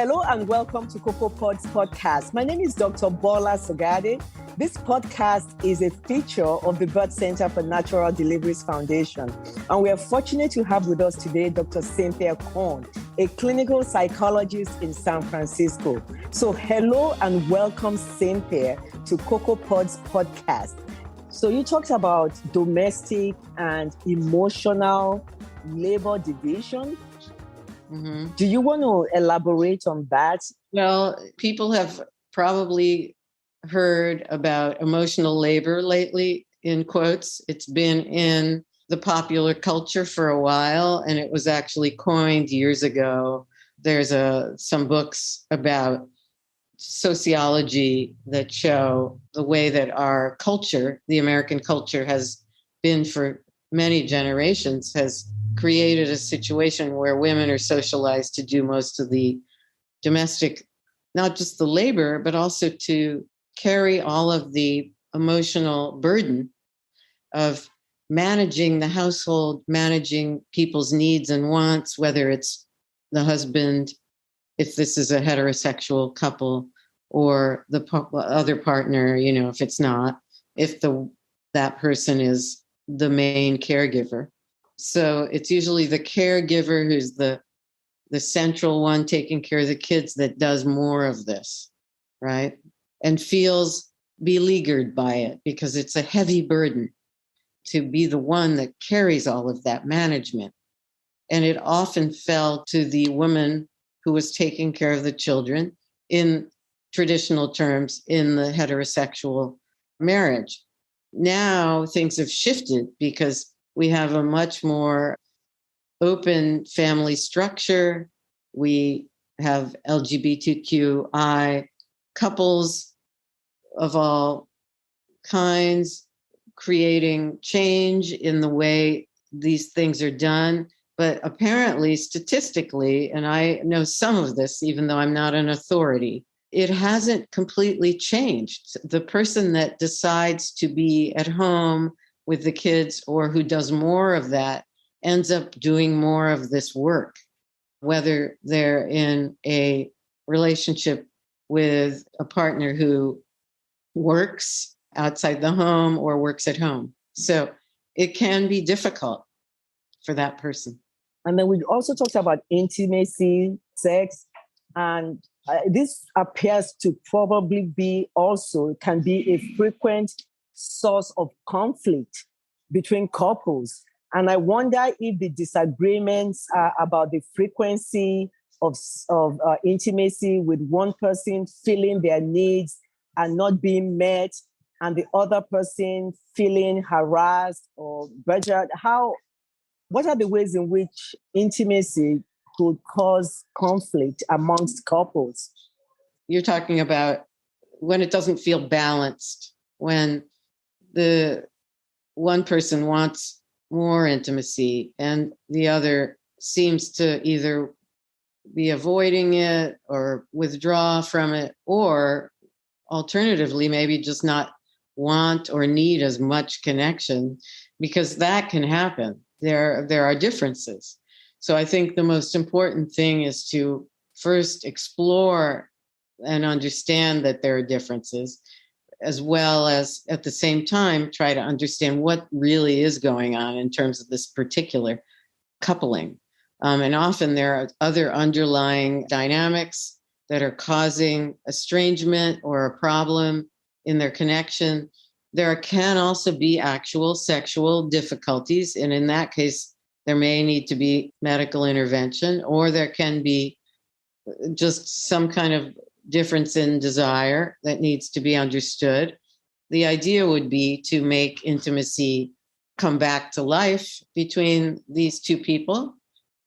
Hello and welcome to Cocoa Pods podcast. My name is Dr. Bola Sagade. This podcast is a feature of the Birth Center for Natural Deliveries Foundation. And we are fortunate to have with us today Dr. Cynthia Korn, a clinical psychologist in San Francisco. So hello and welcome, Cynthia, to Cocoa Pods podcast. So you talked about domestic and emotional labor division. Mm-hmm. Do you want to elaborate on that? Well, people have probably heard about emotional labor lately, in quotes. It's been in the popular culture for a while, and it was actually coined years ago. There's some books about sociology that show the way that our culture, the American culture, has been for many generations, has created a situation where women are socialized to do most of the domestic, not just the labor, but also to carry all of the emotional burden of managing the household, managing people's needs and wants, whether it's the husband, if this is a heterosexual couple, or the other partner, if it's not, if that person is the main caregiver. So it's usually the caregiver who's the central one taking care of the kids that does more of this, right? And feels beleaguered by it because it's a heavy burden to be the one that carries all of that management. And it often fell to the woman who was taking care of the children in traditional terms in the heterosexual marriage. Now things have shifted because we have a much more open family structure. We have LGBTQI couples of all kinds creating change in the way these things are done. But apparently, statistically, and I know some of this, even though I'm not an authority, it hasn't completely changed. The person that decides to be at home with the kids or who does more of that ends up doing more of this work, whether they're in a relationship with a partner who works outside the home or works at home. So it can be difficult for that person. And then we also talked about intimacy, sex, and this appears to probably can be a frequent source of conflict between couples. And I wonder if the disagreements are about the frequency of intimacy, with one person feeling their needs are not being met and the other person feeling harassed or badgered. What are the ways in which intimacy could cause conflict amongst couples? You're talking about when it doesn't feel balanced, when the one person wants more intimacy and the other seems to either be avoiding it or withdraw from it, or alternatively, maybe just not want or need as much connection, because that can happen. There are differences. So I think the most important thing is to first explore and understand that there are differences, as well as at the same time try to understand what really is going on in terms of this particular coupling. And often there are other underlying dynamics that are causing estrangement or a problem in their connection. There can also be actual sexual difficulties, and in that case, there may need to be medical intervention, or there can be just some kind of difference in desire that needs to be understood. The idea would be to make intimacy come back to life between these two people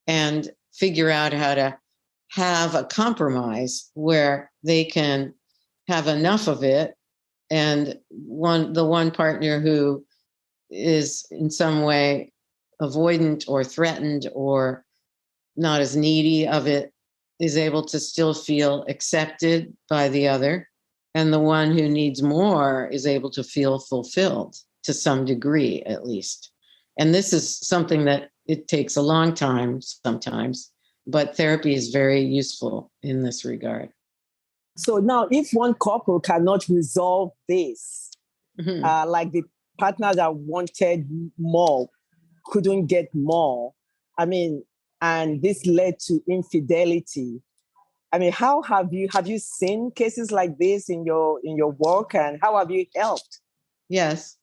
and figure out how to have a compromise where they can have enough of it, and the one partner who is in some way avoidant or threatened or not as needy of it is able to still feel accepted by the other, and the one who needs more is able to feel fulfilled to some degree, at least. And this is something that it takes a long time sometimes, But therapy is very useful in this regard. So now, if one couple cannot resolve this, like the partner that wanted more couldn't get more, I mean, and this led to infidelity. I mean, how have you seen cases like this in your work, and how have you helped? Yes.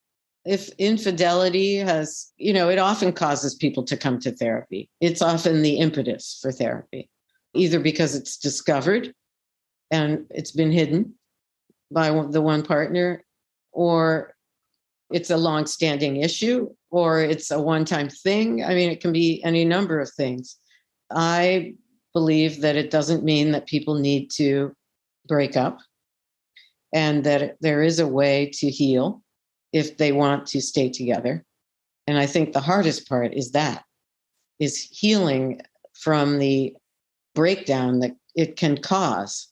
If infidelity has, it often causes people to come to therapy. It's often the impetus for therapy, either because it's discovered and it's been hidden by the one partner, or it's a long-standing issue, or it's a one-time thing. I mean, it can be any number of things. I believe that it doesn't mean that people need to break up, and that there is a way to heal if they want to stay together. And I think the hardest part is healing from the breakdown that it can cause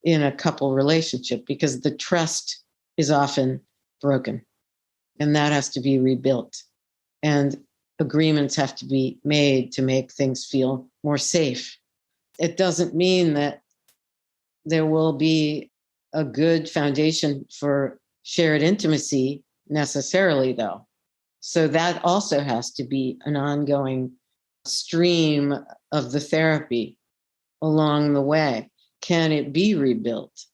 in a couple relationship, because the trust is often broken and that has to be rebuilt. And agreements have to be made to make things feel more safe. It doesn't mean that there will be a good foundation for shared intimacy necessarily, though. So that also has to be an ongoing stream of the therapy along the way. Can it be rebuilt?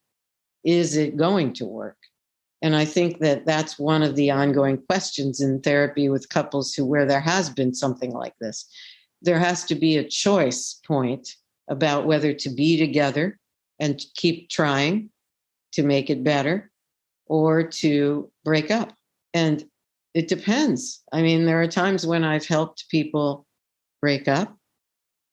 Is it going to work? And I think that that's one of the ongoing questions in therapy with couples where there has been something like this. There has to be a choice point about whether to be together and keep trying to make it better, or to break up. And it depends. I mean, there are times when I've helped people break up,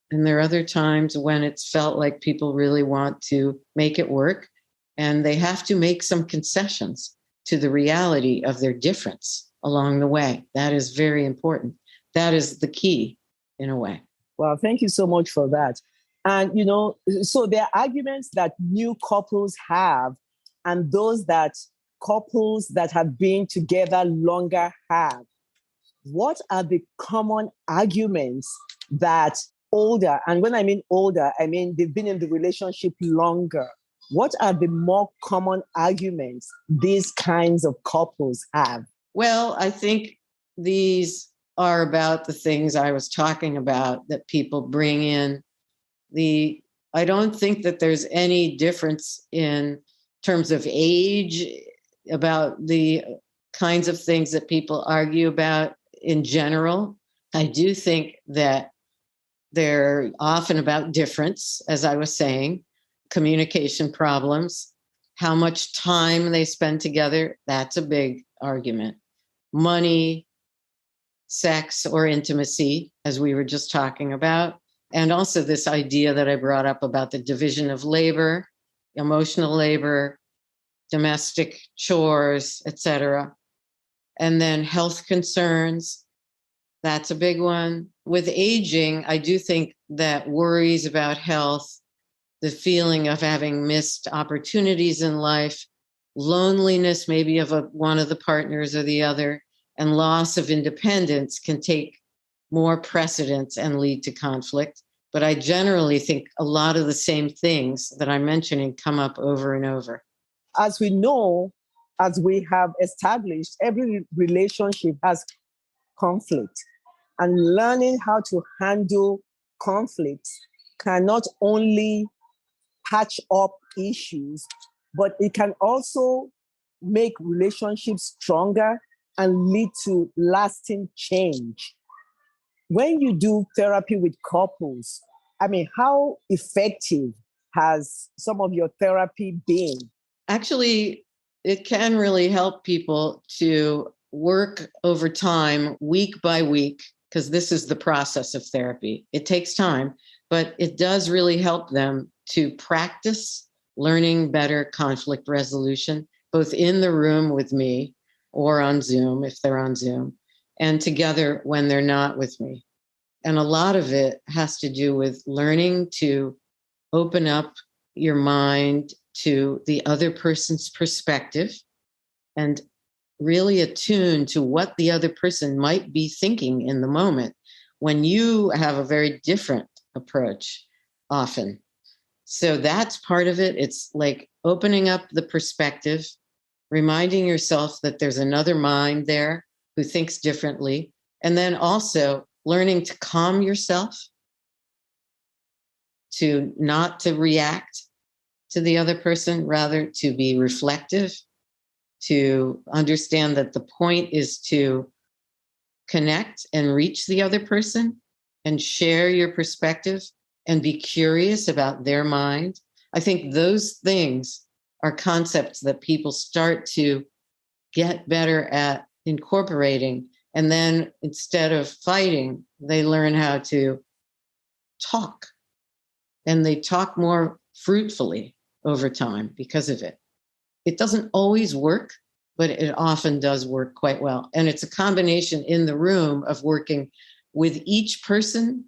and there are other times when it's felt like people really want to make it work, and they have to make some concessions to the reality of their difference along the way. That is very important. That is the key, in a way. Well, thank you so much for that. And, so there are arguments that new couples have, and those that couples that have been together longer have. What are the common arguments that older, and when I mean older, I mean they've been in the relationship longer. What are the more common arguments these kinds of couples have? Well, I think these are about the things I was talking about that people bring in. I don't think that there's any difference in terms of age about the kinds of things that people argue about in general. I do think that they're often about difference, as I was saying, communication problems, how much time they spend together. That's a big argument. Money, sex, or intimacy, as we were just talking about. And also this idea that I brought up about the division of labor, emotional labor, domestic chores, etc. And then health concerns. That's a big one. With aging, I do think that worries about health, the feeling of having missed opportunities in life, loneliness maybe of one of the partners or the other, and loss of independence can take more precedence and lead to conflict. But I generally think a lot of the same things that I'm mentioning come up over and over. As we know, as we have established, every relationship has conflict. And learning how to handle conflicts can not only patch up issues, but it can also make relationships stronger and lead to lasting change. When you do therapy with couples, I mean, how effective has some of your therapy been? Actually, it can really help people to work over time, week by week, because this is the process of therapy. It takes time, but it does really help them to practice learning better conflict resolution, both in the room with me or on Zoom, if they're on Zoom, and together when they're not with me. And a lot of it has to do with learning to open up your mind to the other person's perspective and really attune to what the other person might be thinking in the moment. When you have a very different approach often. So that's part of it. It's like opening up the perspective, reminding yourself that there's another mind there who thinks differently, and then also learning to calm yourself, to not to react to the other person, rather to be reflective, to understand that the point is to connect and reach the other person and share your perspective and be curious about their mind. I think those things are concepts that people start to get better at incorporating. And then instead of fighting, they learn how to talk, and they talk more fruitfully over time because of it. It doesn't always work, but it often does work quite well. And it's a combination in the room of working with each person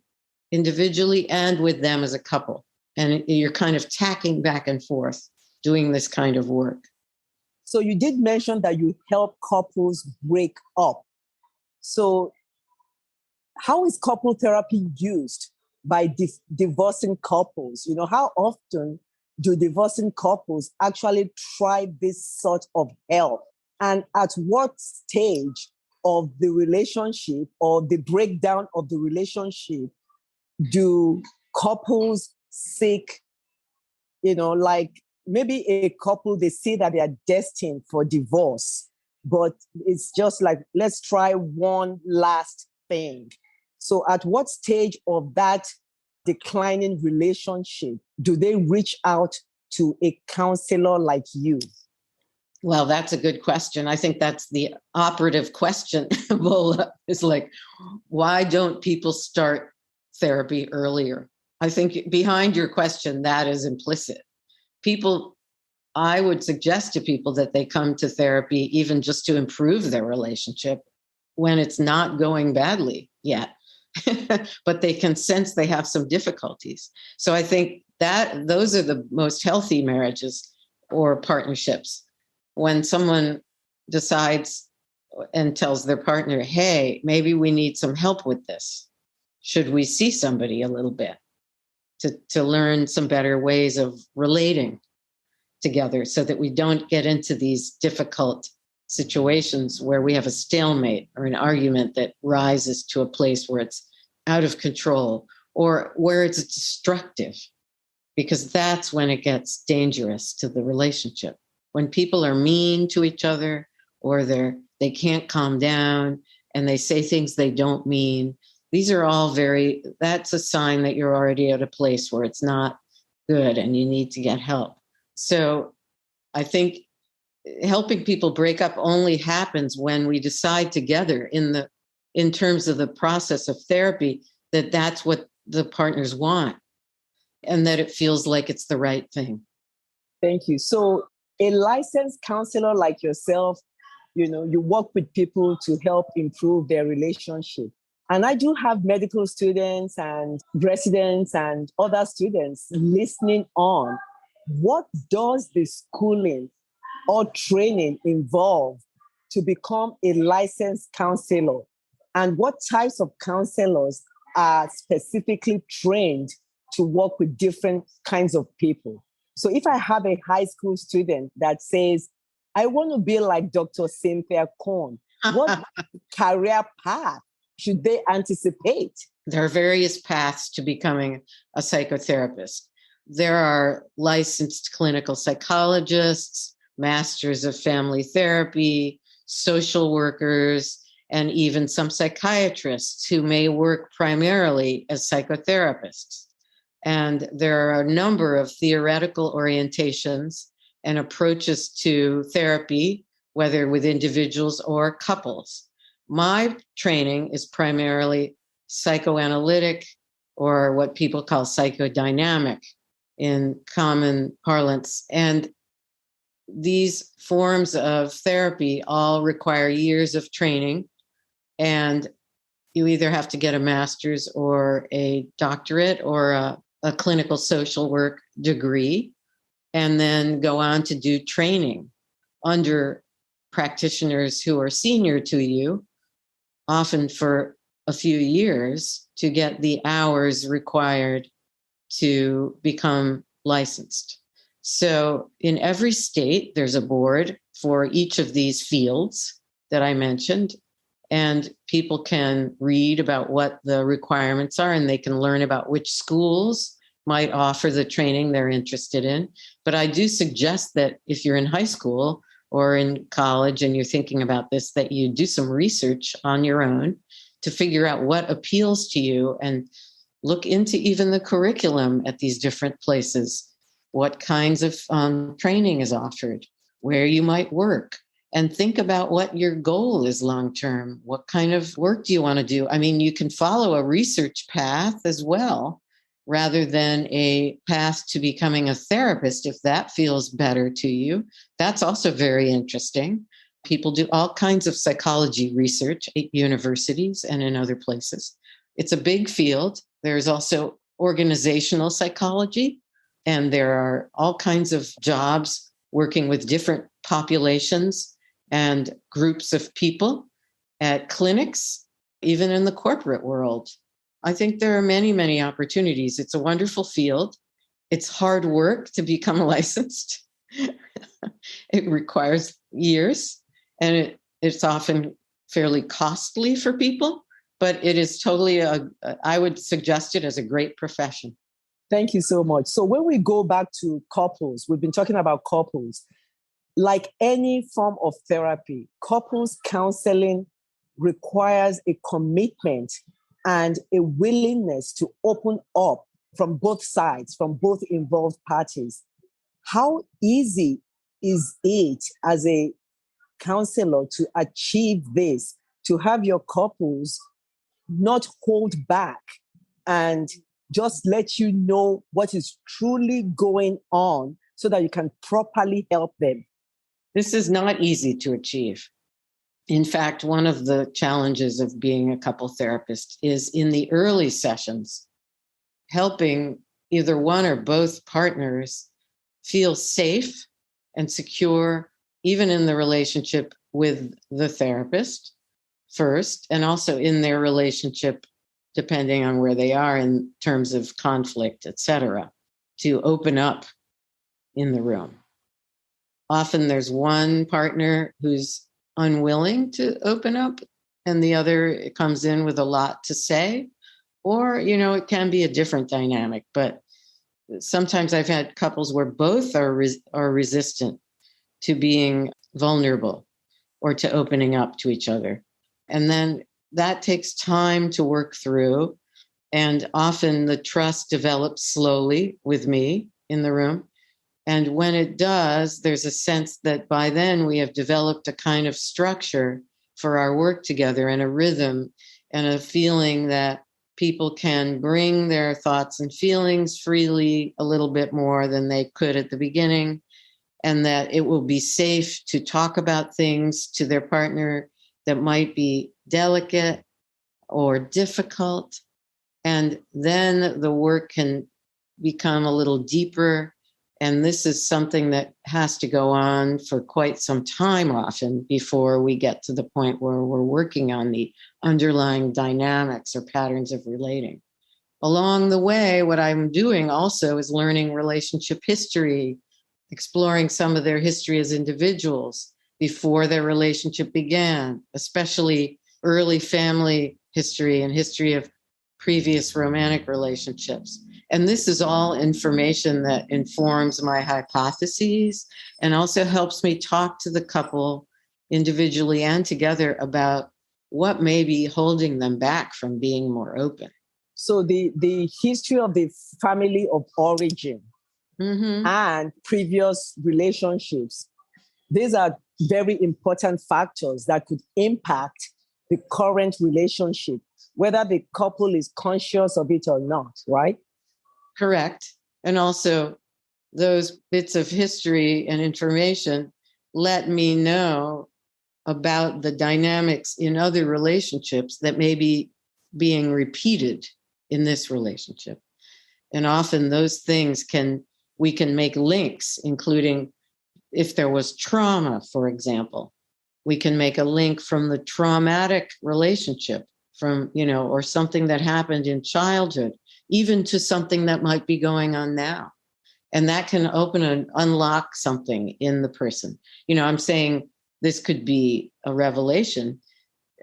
individually and with them as a couple. And you're kind of tacking back and forth doing this kind of work. So you did mention that you help couples break up. So how is couple therapy used by divorcing couples? You know, how often do divorcing couples actually try this sort of help? And at what stage of the relationship or the breakdown of the relationship do couples seek, you know, like maybe a couple, they see that they are destined for divorce, but it's just like, let's try one last thing. So at what stage of that declining relationship do they reach out to a counselor like you? Well, that's a good question. I think that's the operative question. Is like, why don't people start therapy earlier? I think behind your question, that is implicit. People, I would suggest to people that they come to therapy even just to improve their relationship when it's not going badly yet, but they can sense they have some difficulties. So I think that those are the most healthy marriages or partnerships. When someone decides and tells their partner, hey, maybe we need some help with this. Should we see somebody a little bit to learn some better ways of relating together so that we don't get into these difficult situations where we have a stalemate or an argument that rises to a place where it's out of control or where it's destructive, because that's when it gets dangerous to the relationship. When people are mean to each other or they can't calm down and they say things they don't mean, these are all that's a sign that you're already at a place where it's not good and you need to get help. So I think helping people break up only happens when we decide together in terms of the process of therapy that that's what the partners want and that it feels like it's the right thing. Thank you. So a licensed counselor like yourself, you know, you work with people to help improve their relationship. And I do have medical students and residents and other students listening on. What does the schooling or training involve to become a licensed counselor? And what types of counselors are specifically trained to work with different kinds of people? So if I have a high school student that says, I want to be like Dr. Cynthia Korn, what career path should they anticipate? There are various paths to becoming a psychotherapist. There are licensed clinical psychologists, masters of family therapy, social workers, and even some psychiatrists who may work primarily as psychotherapists. And there are a number of theoretical orientations and approaches to therapy, whether with individuals or couples. My training is primarily psychoanalytic, or what people call psychodynamic in common parlance. And these forms of therapy all require years of training, and you either have to get a master's or a doctorate or a clinical social work degree, and then go on to do training under practitioners who are senior to you, often for a few years to get the hours required to become licensed. So in every state, there's a board for each of these fields that I mentioned, and people can read about what the requirements are, and they can learn about which schools might offer the training they're interested in. But I do suggest that if you're in high school or in college and you're thinking about this, that you do some research on your own to figure out what appeals to you and look into even the curriculum at these different places, what kinds of training is offered, where you might work, and think about what your goal is long-term. What kind of work do you want to do? I mean, you can follow a research path as well, rather than a path to becoming a therapist, if that feels better to you. That's also very interesting. People do all kinds of psychology research at universities and in other places. It's a big field. There's also organizational psychology, and there are all kinds of jobs working with different populations and groups of people at clinics, even in the corporate world. I think there are many, many opportunities. It's a wonderful field. It's hard work to become licensed. It requires years, and it's often fairly costly for people, but it is totally I would suggest it as a great profession. Thank you so much. So when we go back to couples, we've been talking about couples. Like any form of therapy, couples counseling requires a commitment and a willingness to open up from both sides, from both involved parties. How easy is it as a counselor to achieve this, to have your couples not hold back and just let you know what is truly going on so that you can properly help them? This is not easy to achieve. In fact, one of the challenges of being a couple therapist is in the early sessions, helping either one or both partners feel safe and secure, even in the relationship with the therapist first, and also in their relationship, depending on where they are in terms of conflict, etc., to open up in the room. Often there's one partner who's unwilling to open up and the other comes in with a lot to say, or, it can be a different dynamic. But sometimes I've had couples where both are resistant to being vulnerable or to opening up to each other. And then that takes time to work through. And often the trust develops slowly with me in the room. And when it does, there's a sense that by then we have developed a kind of structure for our work together and a rhythm and a feeling that people can bring their thoughts and feelings freely a little bit more than they could at the beginning, and that it will be safe to talk about things to their partner that might be delicate or difficult. And then the work can become a little deeper. And this is something that has to go on for quite some time often before we get to the point where we're working on the underlying dynamics or patterns of relating. Along the way, what I'm doing also is learning relationship history, exploring some of their history as individuals before their relationship began, especially early family history and history of previous romantic relationships. And this is all information that informs my hypotheses and also helps me talk to the couple individually and together about what may be holding them back from being more open. So the history of the family of origin and previous relationships, these are very important factors that could impact the current relationship, whether the couple is conscious of it or not, right? Correct. And also those bits of history and information let me know about the dynamics in other relationships that may be being repeated in this relationship. And often those things we can make links, including if there was trauma, for example, we can make a link from the traumatic relationship from, or something that happened in childhood, even to something that might be going on now. And that can open and unlock something in the person. I'm saying this could be a revelation.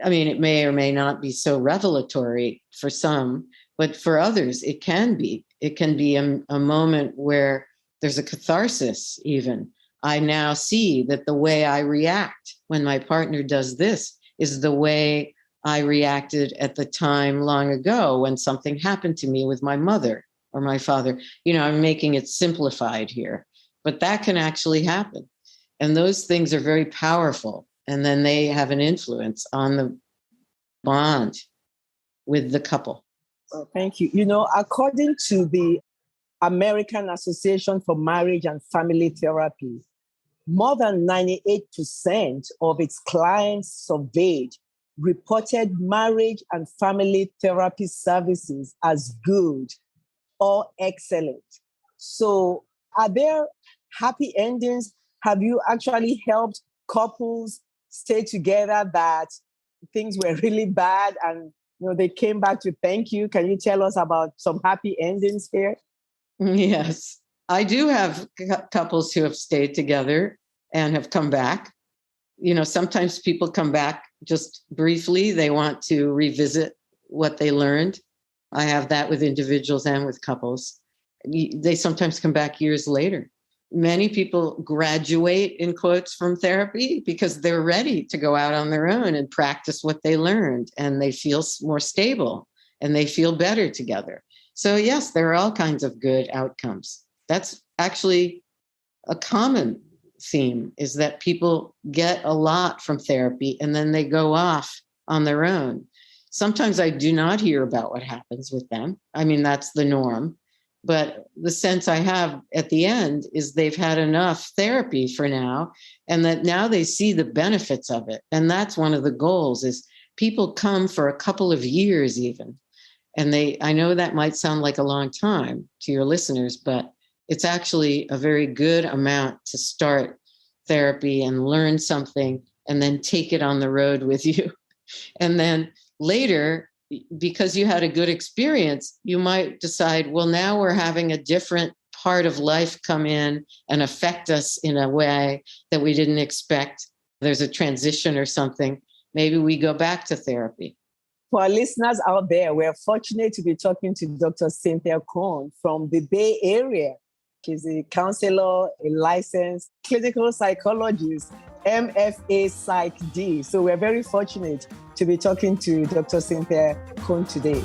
I mean, it may or may not be so revelatory for some, but for others, it can be. It can be a moment where there's a catharsis even. I now see that the way I react when my partner does this is the way I reacted at the time long ago when something happened to me with my mother or my father. I'm making it simplified here, but that can actually happen. And those things are very powerful. And then they have an influence on the bond with the couple. Oh, thank you. According to the American Association for Marriage and Family Therapy, more than 98% of its clients surveyed reported marriage and family therapy services as good or excellent. So are there happy endings? Have you actually helped couples stay together that things were really bad and they came back to thank you? Can you tell us about some happy endings here? Yes, I do have couples who have stayed together and have come back. Sometimes people come back just briefly. They want to revisit what they learned. I have that with individuals and with couples. They sometimes come back years later. Many people graduate, in quotes, from therapy because they're ready to go out on their own and practice what they learned, and they feel more stable and they feel better together. So yes, there are all kinds of good outcomes. That's actually a common theme, is that people get a lot from therapy and then they go off on their own. Sometimes I do not hear about what happens with them. I mean, that's the norm. But the sense I have at the end is they've had enough therapy for now, and that now they see the benefits of it. And that's one of the goals, is people come for a couple of years even. And I know that might sound like a long time to your listeners, but it's actually a very good amount to start therapy and learn something and then take it on the road with you. And then later, because you had a good experience, you might decide, well, now we're having a different part of life come in and affect us in a way that we didn't expect. There's a transition or something. Maybe we go back to therapy. For our listeners out there, we're fortunate to be talking to Dr. Cynthia Cohn from the Bay Area. She's a counselor, a licensed clinical psychologist, MFA Psych D. So we're very fortunate to be talking to Dr. Cynthia Cohn today.